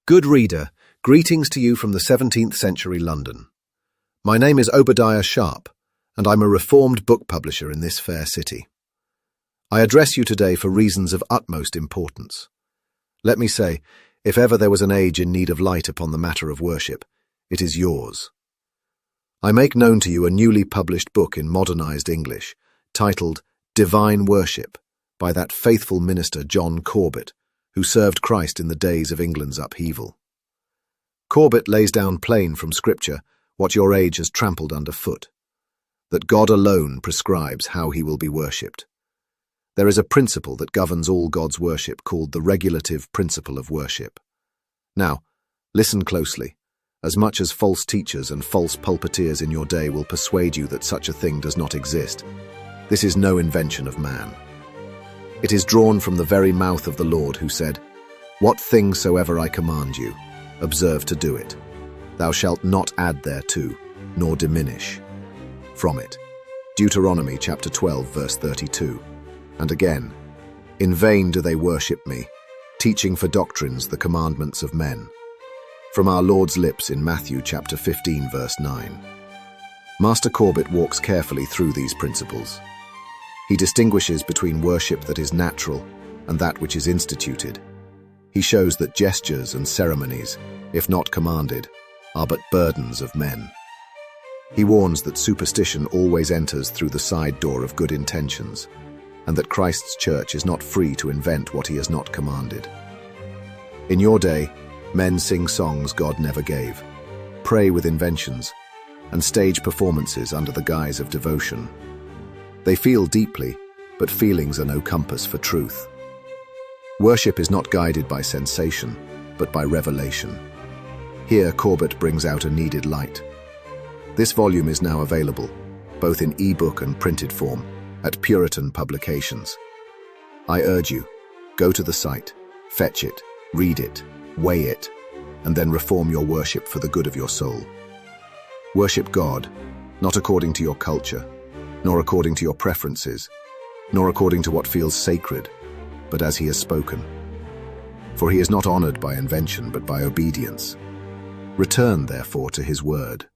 Good reader, greetings to you from the 17th century London. My name is Obadiah Sharp, and I'm a reformed book publisher in this fair city. I address you today for reasons of utmost importance. Let me say, if ever there was an age in need of light upon the matter of worship, it is yours. I make known to you a newly published book in modernized English, titled Divine Worship, by that faithful minister John Corbet, who served Christ in the days of England's upheaval. Corbet lays down plain from Scripture what your age has trampled underfoot, that God alone prescribes how he will be worshipped. There is a principle that governs all God's worship called the regulative principle of worship. Now, listen closely, as much as false teachers and false pulpiteers in your day will persuade you that such a thing does not exist. This is no invention of man. It is drawn from the very mouth of the Lord, who said, "What thing soever I command you, observe to do it. Thou shalt not add thereto, nor diminish." From it. Deuteronomy chapter 12, verse 32. And again, "In vain do they worship me, teaching for doctrines the commandments of men." From our Lord's lips in Matthew chapter 15, verse 9. Master Corbet walks carefully through these principles. He distinguishes between worship that is natural and that which is instituted. He shows that gestures and ceremonies, if not commanded, are but burdens of men. He warns that superstition always enters through the side door of good intentions, and that Christ's church is not free to invent what he has not commanded. In your day, men sing songs God never gave, pray with inventions, and stage performances under the guise of devotion. They feel deeply, but feelings are no compass for truth. Worship is not guided by sensation, but by revelation. Here, Corbet brings out a needed light. This volume is now available, both in e-book and printed form, at Puritan Publications. I urge you, go to the site, fetch it, read it, weigh it, and then reform your worship for the good of your soul. Worship God, not according to your culture, nor according to your preferences, nor according to what feels sacred, but as he has spoken. For he is not honored by invention, but by obedience. Return, therefore, to his word.